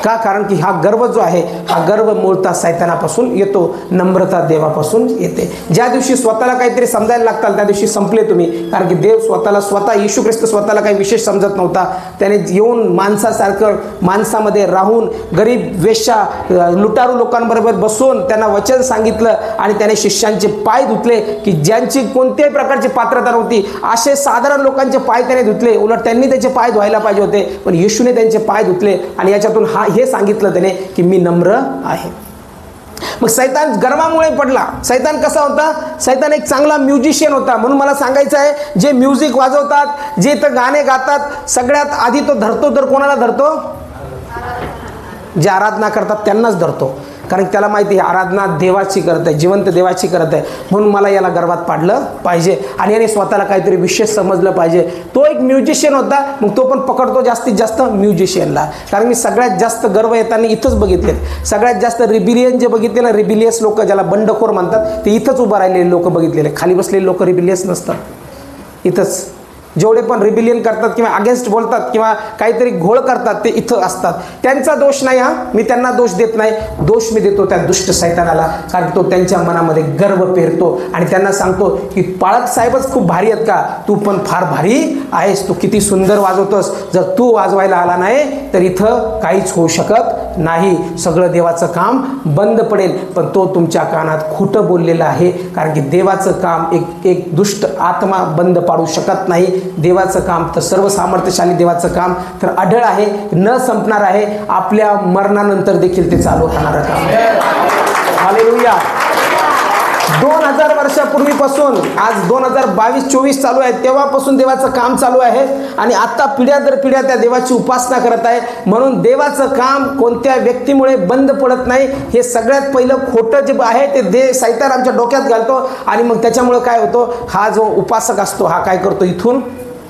का? कारण की हा गर्व जो आहे, हा गर्व मूळतः सैतानापासून येतो, नम्रता देवापासून येते. ज्या दिवशी स्वतःला काहीतरी समजायला लागताल त्या दिवशी संपले तुम्ही. कारण की देव स्वतः येशू ख्रिस्त स्वतःला काही विशेष समजत नव्हता. त्याने येऊन माणसासारखं माणसामध्ये राहून गरीब, वेश्या, लुटारू लोकांबरोबर बसून त्यांना वचन सांगितलं आणि त्याने शिष्यांचे पाय धुतले की ज्यांची कोणत्याही प्रकारची पात्रता नव्हती असे साधारण लोकांचे पाय त्याने धुतले. उलट त्यांनी त्याचे पाय धुवायला पाहिजे होते, पण येशूने त्यांचे पाय धुतले आणि याच्यातून हे सांगितलं त्याने की मी नम्र आहे. मग सैतान गर्वामुळे पडला. सैतान कसा होता? सैतान एक चांगला म्युझिशियन होता. म्हणून मला सांगायचं आहे, जे म्युझिक वाजवतात, जे इथं गाणे गातात, सगळ्यात आधी तो धरतो तर कोणाला धरतो? जे आराधना करतात त्यांनाच धरतो. कारण त्याला माहिती आहे आराधना देवाची करत आहे, जिवंत देवाची करत आहे, म्हणून मला याला गर्वात पाडलं पाहिजे आणि याने स्वतःला काहीतरी विशेष समजलं पाहिजे. तो एक म्युझिशियन होता. मग तो पण पकडतो जास्तीत जास्त म्युझिशियनला. कारण मी सगळ्यात जास्त गर्व येताना इथंच बघितले. सगळ्यात जास्त रिबिलियन जे बघितले ना, रिबिलियस लोक ज्याला बंडखोर म्हणतात, ते इथंच उभं राहिलेले लोक बघितलेले. खाली बसलेले लोक रिबिलियस नसतात. इथंच जेवढे पण रिबिलियन करतात किंवा अगेन्स्ट बोलतात किंवा काहीतरी घोळ करतात ते इथं असतात. त्यांचा दोष नाही, हा मी त्यांना दोष देत नाही. दोष मी देतो त्या दुष्ट सैतानाला. कारण तो त्यांच्या मनामध्ये गर्व पेरतो आणि त्यांना सांगतो की पाळक साहेबच खूप भारी आहेत का? तू पण फार भारी आहेस, तू किती सुंदर वाजवतोस. जर तू वाजवायला आला नाही तर इथं काहीच होऊ शकत नाही, सगळं देवाचं काम बंद पडेल. पण तो तुमच्या कानात खोटं बोललेला आहे. कारण की देवाचं काम एक दुष्ट आत्मा बंद पाडू शकत नाही. देवाचं काम तर सर्व सामर्थ्यशाली देवाचं काम तर अढळ आहे, न संपणार आहे. आपल्या मरणानंतर देखील ते चालू राहणारं काम. हालेलुया. 2000 वर्षापूर्वीपासून आज 2022-24 चालू आहे, तेव्हापासून देवाचं काम चालू आहे आणि आता पिढ्या दर पिढ्या त्या देवाची उपासना करत आहे. म्हणून देवाचं काम कोणत्या व्यक्तीमुळे बंद पडत नाही. हे सगळ्यात पहिलं खोटं जे आहे ते सैतान आमच्या डोक्यात घालतो आणि मग त्याच्यामुळे काय होतो, हा जो उपासक असतो हा काय करतो, इथून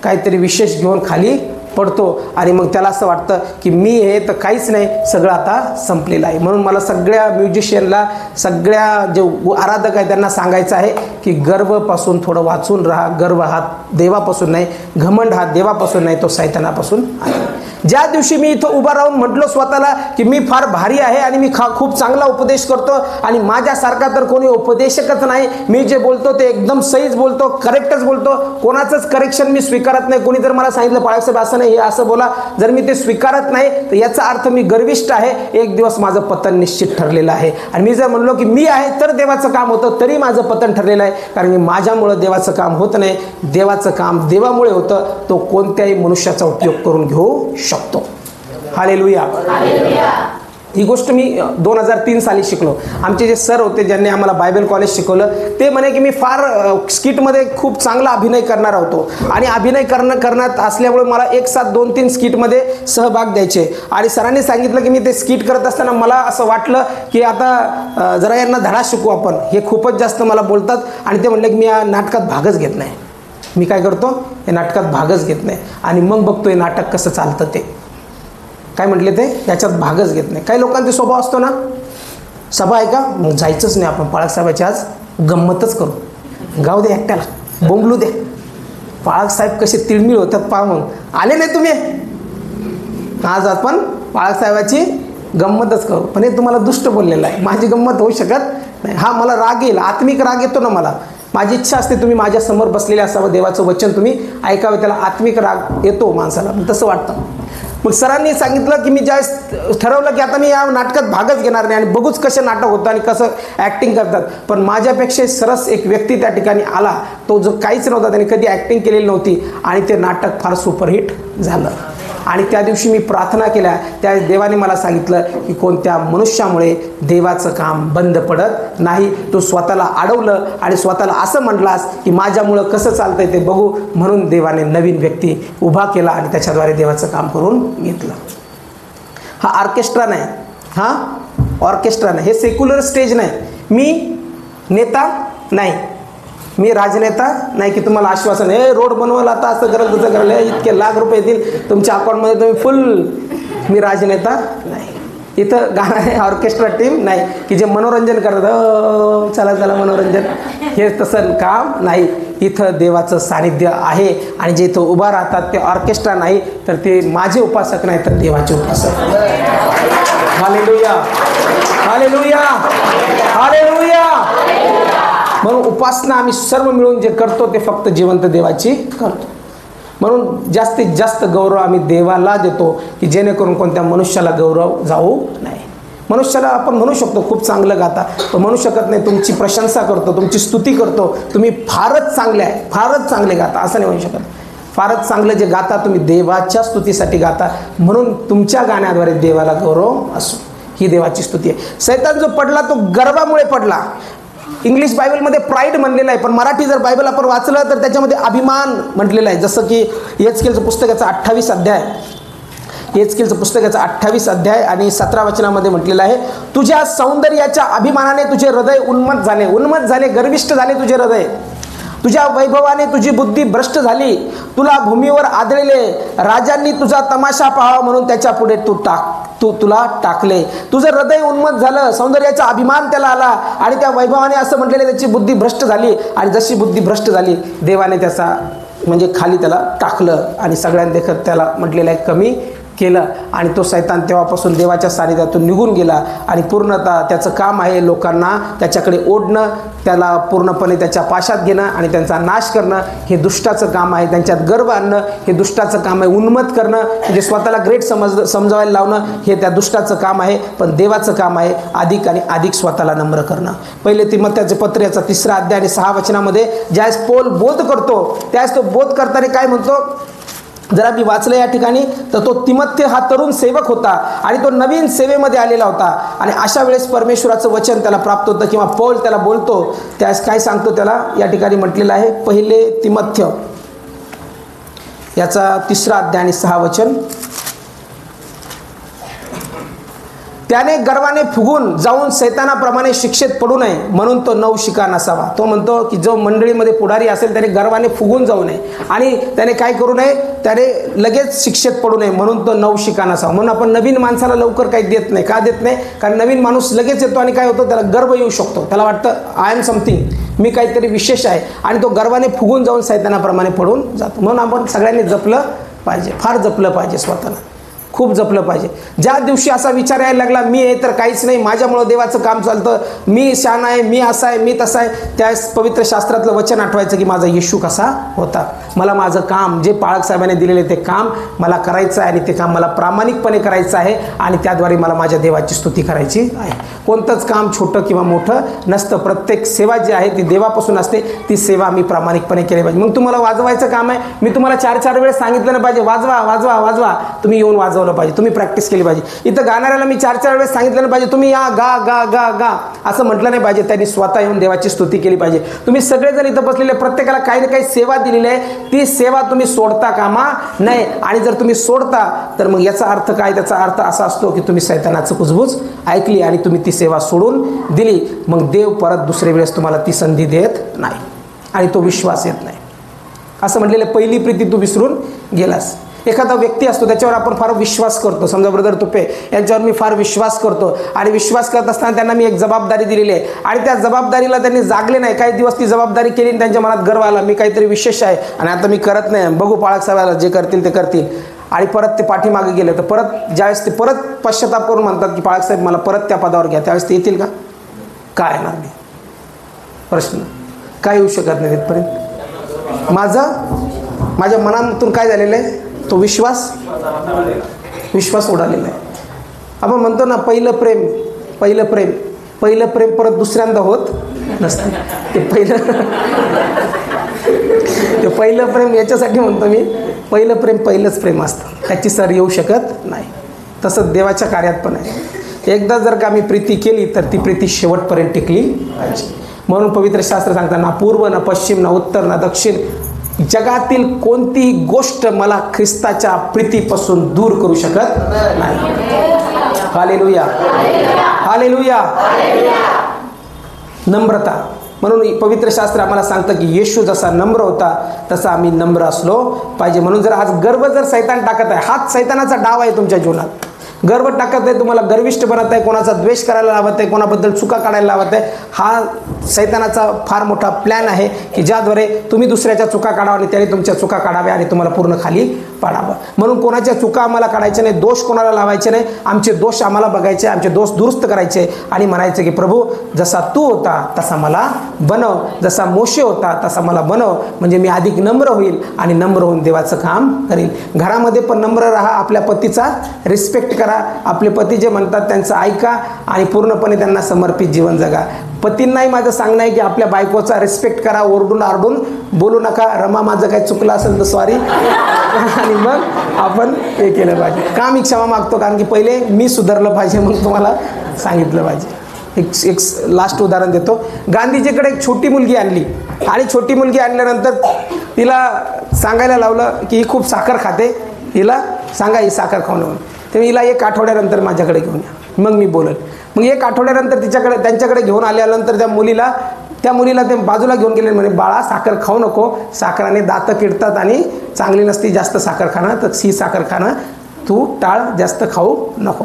काहीतरी विशेष घेऊन खाली पडतो आणि मग त्याला असं वाटतं की मी हे तर काहीच नाही, सगळं आता संपलेलं आहे. म्हणून मला सगळ्या म्युझिशियनला, सगळ्या जे आराधक आहे त्यांना सांगायचं आहे की गर्वपासून थोडं वाचून राहा. गर्व हा देवापासून नाही, घमंड हा देवापासून नाही, तो सैतानापासून आहे. ज्या दिवशी मी इथं उभा राहून म्हटलो स्वतःला की मी फार भारी आहे आणि मी खूप चांगला उपदेश करतो आणि माझ्यासारखा तर कोणी उपदेशकच नाही, मी जे बोलतो ते एकदम सहीच बोलतो, करेक्टच बोलतो, कोणाचंच करेक्शन मी स्वीकारत नाही. कोणी जर मला सांगितलं पाळकसाहेब असं नाही, हे असं बोला, जर मी ते स्वीकारत नाही तर याचा अर्थ मी गर्विष्ठ आहे. एक दिवस माझं पतन निश्चित ठरलेलं आहे. आणि मी जर म्हणलो की मी आहे तर देवाचं काम होतं, तरी माझं पतन ठरलेलं आहे. कारण की माझ्यामुळं देवाचं काम होत नाही, देवाचं काम देवामुळे होतं. तो कोणत्याही मनुष्याचा उपयोग करून घेऊ शकतो. हालेलुया. ही गोष्ट मी 2003 साली शिकलो. आमचे जे सर होते ज्यांनी आम्हाला बायबल कॉलेज शिकवलं ते म्हणे की मी फार स्किटमध्ये खूप चांगला अभिनय करणार होतो आणि अभिनय करण्यात असल्यामुळे मला एक साथ 2-3 स्किटमध्ये सहभाग द्यायचे. आणि सरांनी सांगितलं की मी ते स्किट करत असताना मला असं वाटलं की आता जरा यांना धडा शिकू आपण, हे खूपच जास्त मला बोलतात. आणि ते म्हणले की मी या नाटकात भागच घेत नाही. मी काय करतो, या नाटकात भागच घेत नाही. आणि मग बघतो हे नाटक कसं चालतं ते. काय म्हटले ते, याच्यात भागच घेत नाही. काही लोकांचा स्वभाव असतो ना, सभा आहे का मग जायचंच नाही आपण, पाळक साहेबाची आज गंमतच करू, गाव दे एकट्याला, बोंबलू दे. पाळक साहेब कसे तिळमिळ होतात पाहून आले नाही तुम्ही, आज आपण पाळक साहेबाची गंमतच करू. पण हे तुम्हाला दुष्ट बोललेलं आहे, माझी गंमत होऊ शकत नाही. हा मला राग येईल, आत्मिक राग येतो ना मला. माझी इच्छा असते तुम्ही माझ्यासमोर बसलेले असावं, देवाचं वचन तुम्ही ऐकावे, त्याला आत्मिक राग येतो माणसाला, तसं वाटतं. मग सरांनी सांगितलं की मी ज्यावेळेस ठरवलं की आता मी या नाटकात भागच घेणार नाही आणि बघूच कसं नाटक होतं आणि कसं ॲक्टिंग करतात. पण माझ्यापेक्षा सरस एक व्यक्ती त्या ठिकाणी आला, तो जो काहीच नव्हता, त्याने कधी ॲक्टिंग केलेली नव्हती आणि ते नाटक फार सुपरहिट झालं. आणि त्या दिवशी मी प्रार्थना केल्या, त्या देवाने मला सांगितलं की कोणत्या मनुष्यामुळे देवाचं काम बंद पडत नाही. तू स्वतःला अडवलं आणि स्वतःला असं म्हटलास की माझ्यामुळं कसं चालतंय ते बघू, म्हणून देवाने नवीन व्यक्ती उभा केला आणि त्याच्याद्वारे देवाचं काम करून घेतलं. हा ऑर्केस्ट्रा नाही, हा ऑर्केस्ट्रा नाही, हे सेक्युलर स्टेज नाही. मी नेता नाही, मी राजनेता नाही की तुम्हाला आश्वासन हे रोड बनवाल आता असं कराल तसं कराल, इतके लाख रुपये येतील तुमच्या अकाउंटमध्ये, तुम्ही फुल. मी राजनेता नाही. इथं गाणं आहे, ऑर्केस्ट्रा टीम नाही की जे मनोरंजन करतात, चला चला मनोरंजन, हे तसं काम नाही. इथं देवाचं सानिध्य आहे आणि जे इथं उभा राहतात ते ऑर्केस्ट्रा नाही, तर ते माझे उपासक नाही तर देवाचे उपासक. Hallelujah, hallelujah, hallelujah. म्हणून उपासना आम्ही सर्व मिळून जे करतो ते फक्त जिवंत देवाची करतो. म्हणून जास्तीत जास्त गौरव आम्ही देवाला देतो की जेणेकरून कोणत्या मनुष्याला गौरव जाऊ नाही. मनुष्याला आपण म्हणू शकतो खूप चांगलं गाता, पण म्हणू शकत नाही तुमची प्रशंसा करतो, तुमची स्तुती करतो, तुम्ही फारच चांगले आहे, फारच चांगले गाता, असं नाही म्हणू शकत. फारच चांगलं जे गाता तुम्ही देवाच्या स्तुतीसाठी गाता, म्हणून तुमच्या गाण्याद्वारे देवाला गौरव असो, ही देवाची स्तुती आहे. सैतान जो पडला तो गर्वामुळे पडला. इंग्लिश बायबलमध्ये प्राईड म्हणलेलं आहे, पण मराठी जर बायबल आपण वाचलं तर त्याच्यामध्ये अभिमान म्हटलेलं आहे. जसं की एचकेलचं पुस्तकाचा 28 अध्याय, एचकेलचं पुस्तकाचा 28 अध्याय आणि 17 वचनामध्ये म्हटलेलं आहे, तुझ्या सौंदर्याच्या अभिमानाने तुझे हृदय उन्मत्त झाले, उन्मत्त झाले, गर्विष्ठ झाले तुझे हृदय. तुझ्या वैभवाने तुझी बुद्धी भ्रष्ट झाली, तुला भूमीवर आदळले, राजांनी तुझा तमाशा पाहावा म्हणून त्याच्या पुढे तुला टाकले. तुझं हृदय उन्मत्त झालं, सौंदर्याचा अभिमान त्याला आला आणि त्या वैभवाने असं म्हटलेलं त्याची बुद्धी भ्रष्ट झाली. आणि जशी बुद्धी भ्रष्ट झाली देवाने त्याचा म्हणजे खाली त्याला टाकलं आणि सगळ्यांना देखत त्याला म्हटलेलं आहे कमी केलं. आणि तो सैतान तेव्हापासून देवाच्या सानिध्यातून निघून गेला आणि पूर्णतः त्याचं काम आहे लोकांना त्याच्याकडे ओढणं, त्याला पूर्णपणे त्याच्या पाशात घेणं आणि त्यांचा नाश करणं, हे दुष्टाचं काम आहे. त्यांच्यात गर्व आणणं हे दुष्टाचं काम आहे. उन्मत्त करणं म्हणजे स्वतःला ग्रेट समजावायला लावणं हे त्या दुष्टाचं काम आहे. पण देवाचं काम आहे अधिक आणि अधिक स्वतःला नम्र करणं. पहिले तिमोथेचे पत्र याचा 3 अध्याय आणि 6 वचनामध्ये ज्यावेळेस पौल बोध करतो त्यावेळेस तो बोध करताना काय म्हणतो, जरा मी वाचलं या ठिकाणी, तर तो तिमोथेय हा तरुण सेवक होता आणि तो नवीन सेवेमध्ये आलेला होता. आणि अशा वेळेस परमेश्वराचं वचन त्याला प्राप्त होतं किंवा पौल त्याला बोलतो, त्यास काय सांगतो त्याला या ठिकाणी म्हटलेलं आहे, पहिले तिमोथेय याचा 3 अध्याय आणि 6 वचन, त्याने गर्वाने फुगून जाऊन सैतानाप्रमाणे शिक्षेत पडू नये म्हणून तो नवशिका नसावा. तो म्हणतो की जो मंडळीमध्ये पुढारी असेल त्याने गर्वाने फुगून जाऊ नये आणि त्याने काय करू नये, त्याने लगेच शिक्षेत पडू नये म्हणून तो नवशिका नसावा. म्हणून आपण नवीन माणसाला लवकर काही देत नाही. का देत नाही? कारण नवीन माणूस लगेच येतो आणि काय होतं, त्याला गर्व येऊ शकतो, त्याला वाटतं आय एम समथिंग, मी काहीतरी विशेष आहे आणि तो गर्वाने फुगून जाऊन सैतानाप्रमाणे पडून जातो. म्हणून आपण सगळ्यांनी जपलं पाहिजे, फार जपलं पाहिजे, स्वतःला खूप जपलं पाहिजे. ज्या दिवशी असा विचार यायला लागला मी आहे तर काहीच नाही, माझ्यामुळं देवाचं काम चालतं, मी शान आहे, मी असा आहे, मी तसा आहे, त्यावेळेस पवित्र शास्त्रातलं वचन आठवायचं की माझा येशू कसा होता. मला माझं काम जे पाळक साहेबांनी दिलेले ते काम मला करायचं आहे आणि ते काम मला प्रामाणिकपणे करायचं आहे आणि त्याद्वारे मला माझ्या देवाची स्तुती करायची आहे. कोणतंच काम छोटं किंवा मोठं नसतं. प्रत्येक सेवा जी आहे ती देवापासून असते, ती सेवा मी प्रामाणिकपणे केली पाहिजे. मग तुम्हाला वाजवायचं काम आहे, मी तुम्हाला 4-4 वेळेस सांगितलं नाही पाहिजे वाजवा वाजवा वाजवा, तुम्ही येऊन वाजवा वाजवलं पाहिजे, तुम्ही प्रॅक्टिस केली पाहिजे. इथं गाणाऱ्याला मी 4-4 वेळेस सांगितलं नाही पाहिजे तुम्ही या गा गा गा गा असं म्हटलं नाही पाहिजे. त्यांनी स्वतः येऊन देवाची स्तुती केली पाहिजे. तुम्ही सगळेजण इथं बसलेले प्रत्येकाला काही ना काही सेवा दिलेली आहे, ती सेवा तुम्ही सोडता कामा नाही. आणि जर तुम्ही सोडता तर मग याचा अर्थ काय? त्याचा अर्थ असा असतो की तुम्ही सैतानाचं कुजबूज ऐकली आणि तुम्ही ती सेवा सोडून दिली. मग देव परत दुसऱ्या वेळेस तुम्हाला ती संधी देत नाही आणि तो विश्वास येत नाही. असं म्हटलेलं पहिली प्रीती तू विसरून गेलास. एखादा व्यक्ती असतो त्याच्यावर आपण फार विश्वास करतो. समजा ब्रदर तुपे यांच्यावर मी फार विश्वास करतो आणि विश्वास करत असताना त्यांना मी एक जबाबदारी दिलेली आहे आणि त्या जबाबदारीला त्यांनी जागले नाही. काही दिवस ती जबाबदारी केली आणि त्यांच्या मनात गर्व आला, मी काहीतरी विशेष आहे आणि आता मी करत नाही, बघू पाळक साहेबाला जे करतील ते करतील. आणि परत ते पाठीमागे गेले तर परत ज्यावेळेस ते परत पश्चाताप करून म्हणतात की पाळक साहेब मला परत त्या पदावर घ्या, त्यावेळेस ते येतील का? काय येणार नाही. प्रश्न काय येऊ शकत नाही तिथपर्यंत. माझ्या मनातून काय झालेलं आहे? तो विश्वास उडालेला आहे. आपण म्हणतो ना पहिलं प्रेम परत दुसऱ्यांदा होत नसते. ते पहिलं प्रेम याच्यासाठी म्हणतो मी, पहिलं प्रेम पहिलंच प्रेम असतं, त्याची सर येऊ शकत नाही. तसंच देवाच्या कार्यात पण आहे. एकदा जर का मी प्रीती केली तर ती प्रीती शेवटपर्यंत टिकली पाहिजे. म्हणून पवित्र शास्त्र सांगतात ना पूर्व ना पश्चिम ना उत्तर ना दक्षिण, जगातील कोणतीही गोष्ट मला ख्रिस्ताच्या प्रीतीपासून दूर करू शकत नाही. Hallelujah, hallelujah. नम्रता. म्हणून पवित्र शास्त्र आम्हाला सांगतं की येशू जसा नम्र होता तसा आम्ही नम्र असलो पाहिजे. म्हणून जर आज गर्व जर सैतान टाकत आहे, हाच सैतानाचा डाव आहे तुमच्या जीवनात. गर्व टाकत आहे, तुम्हाला गर्विष्ठ बनत आहे, कोणाचा द्वेष करायला लावत आहे, कोणाबद्दल चुका काढायला लावत आहे. हा सैतानाचा फार मोठा प्लॅन आहे की ज्याद्वारे तुम्ही दुसऱ्याच्या चुका काढावा आणि त्याने तुमच्या चुका काढाव्या आणि तुम्हाला पूर्ण खाली पाडावं. म्हणून कोणाच्या चुका आम्हाला काढायचे नाही, दोष कोणाला लावायचे नाही. आमचे दोष आम्हाला बघायचे, आमचे दोष दुरुस्त करायचे आणि म्हणायचे की प्रभू जसा तू होता तसा मला बनव, जसा मोशे होता तसा मला बनव, म्हणजे मी अधिक नम्र होईल आणि नम्र होऊन देवाचं काम करील. घरामध्ये पण नम्र राहा, आपल्या पतीचा रिस्पेक्ट करा, आपले पती जे म्हणतात त्यांचं ऐका आणि पूर्णपणे त्यांना समर्पित जीवन जगा. पतींनाही माझं सांगणं आहे की आपल्या बायकोचा रिस्पेक्ट करा, ओरडून आरडून बोलू नका. रमा माझं काही चुकलं असेल तर सॉरी आणि मग आपण हे केलं पाहिजे. का मी क्षमा मागतो? कारण की पहिले मी सुधारलं पाहिजे, मग तुम्हाला सांगितलं पाहिजे. एक लास्ट उदाहरण देतो. गांधीजीकडे एक छोटी मुलगी आणली आणि छोटी मुलगी आणल्यानंतर तिला सांगायला लावलं की ही खूप साखर खाते, हिला सांगा ही साखर खाऊ नये. तर हिला 1 आठवड्यानंतर माझ्याकडे घेऊन या, मग मी बोलेल. मग 1 आठवड्यानंतर त्यांच्याकडे घेऊन आल्यानंतर त्या मुलीला ते बाजूला घेऊन गेले. म्हणे बाळा साखर खाऊ नको, साखराने दात किडतात आणि चांगली नसती जास्त साखर खाणं, तर ही साखर खाणं तू टाळ, जास्त खाऊ नको.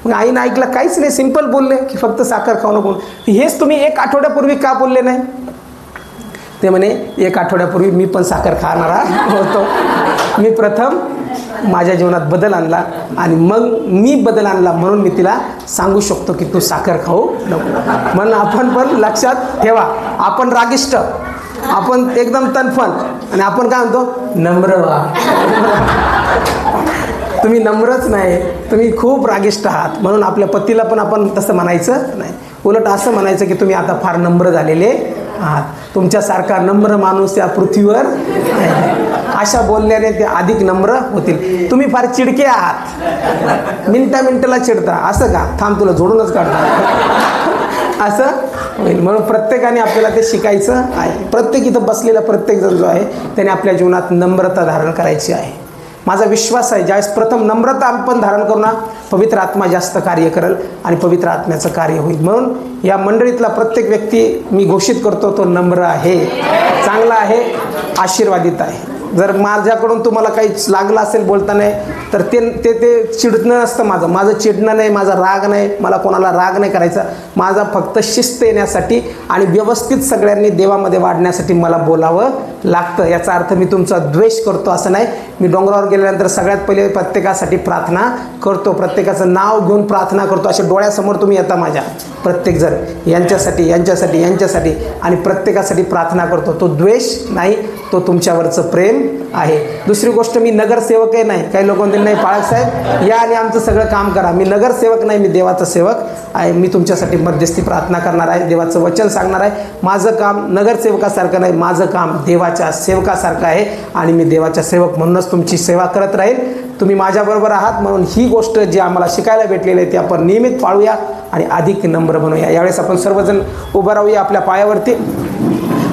मग आईनं ऐकलं, काहीच नाही, सिंपल बोलले की फक्त साखर खाऊ नको. हेच तुम्ही 1 आठवड्यापूर्वी का बोलले नाही? ते म्हणे 1 आठवड्यापूर्वी मी पण साखर खाणारा होतो. मी प्रथम माझ्या जीवनात बदल आणला आणि मग मी बदल आणला म्हणून मी तिला सांगू शकतो की तू साखर खाऊ नको. म्हणून आपण पण लक्षात ठेवा, आपण रागिष्ट, आपण एकदम तनफन आणि आपण काय म्हणतो नम्र व्हा. तुम्ही नम्रच नाही, तुम्ही खूप रागिष्ट आहात. म्हणून आपल्या पतीला पण आपण तसं म्हणायचं नाही, उलट असं म्हणायचं की तुम्ही आता फार नम्र झालेले आहात, तुमच्यासारखा नम्र माणूस या पृथ्वीवर नाही. अशा बोलण्याने ते अधिक नम्र होतील. तुम्ही फार चिडके आहात, मिनिटाला चिडता, असं का? थांब तुला जोडूनच काढता, असं होईल. म्हणून प्रत्येकाने आपल्याला ते शिकायचं आहे. प्रत्येक इथं बसलेला प्रत्येकजण जो आहे त्याने आपल्या जीवनात नम्रता धारण करायची आहे. माझा विश्वास आहे ज्यावेळेस प्रथम नम्रता आपण धारण करू ना, पवित्र आत्मा जास्त कार्य करेल आणि पवित्र आत्म्याचं कार्य होईल. म्हणून या मंडळीतला प्रत्येक व्यक्ती मी घोषित करतो तो नम्र आहे, चांगला आहे, आशीर्वादित आहे. जर माझ्याकडून तुम्हाला काही लागलं असेल बोलताना तर ते चिडणं नसतं. माझं चिडणं नाही, माझा राग नाही, मला कोणाला राग नाही करायचा. माझा फक्त शिस्त येण्यासाठी आणि व्यवस्थित सगळ्यांनी देवामध्ये वाढण्यासाठी मला बोलावं लागतं. याचा अर्थ मी तुमचा द्वेष करतो असं नाही. मी डोंगरावर गेल्यानंतर सगळ्यात पहिले प्रत्येकासाठी प्रार्थना करतो, प्रत्येकाचं नाव घेऊन प्रार्थना करतो. असे डोळ्यासमोर तुम्ही येता माझ्या प्रत्येकजण, यांच्यासाठी आणि प्रत्येकासाठी प्रार्थना करतो. तो द्वेष नाही, तो तुमच्यावरचं प्रेम आहे. दुसरी गोष्ट, मी नगरसेवक आहे नाही. काही लोक म्हणतील नाही पाळक साहेब या आणि आमचं सगळं काम करा. मी नगरसेवक नाही, मी देवाचा सेवक आहे. मी तुमच्यासाठी मध्यस्थी प्रार्थना करणार आहे, देवाचं वचन सांगणार आहे. माझं काम नगरसेवकासारखं नाही, माझं काम देवाच्या देवाच्या सेवकासारखा आहे आणि मी देवाच्या सेवक म्हणूनच तुमची सेवा करत राहील. तुम्ही माझ्याबरोबर आहात म्हणून ही गोष्ट जी आम्हाला शिकायला भेटलेली आहे ती आपण नियमित पाळूया आणि अधिक नम्र बनवूया. यावेळेस आपण सर्वजण उभं राहूया आपल्या पायावरती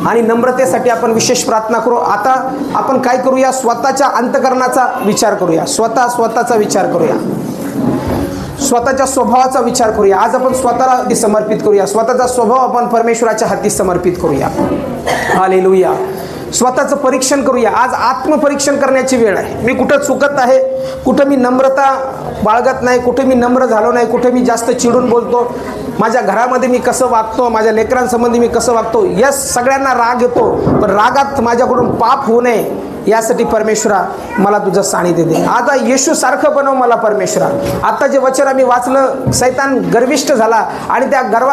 आणि नम्रतेसाठी आपण विशेष प्रार्थना करू. आता आपण काय करूया, स्वतःच्या अंतःकरणाचा विचार करूया, स्वतःचा विचार करूया, स्वतःच्या स्वभावाचा विचार करूया. आज आपण स्वतःला समर्पित करूया, स्वतःचा स्वभाव आपण परमेश्वराच्या हाती समर्पित करूया. हालेलुया. स्वतःचं परीक्षण करूया. आज आत्मपरीक्षण करण्याची वेळ आहे. मी कुठं चुकत आहे, कुठं मी नम्रता बाळगत नाही, कुठे मी नम्र झालो नाही, कुठे मी जास्त चिडून बोलतो, माझ्या घरामध्ये मी कसं वागतो, माझ्या लेकरांसंबंधी मी कसं वागतो. यस, सगळ्यांना राग येतो, पण रागात माझ्याकडून पाप होऊ नये यासाठी परमेश्वरा मला तुझं सानिध्य दे. आता येशू सारखं बनव मला परमेश्वरा. आता जे वचन आम्ही वाचलं, सैतान गर्विष्ठ झाला आणि त्या गर्वा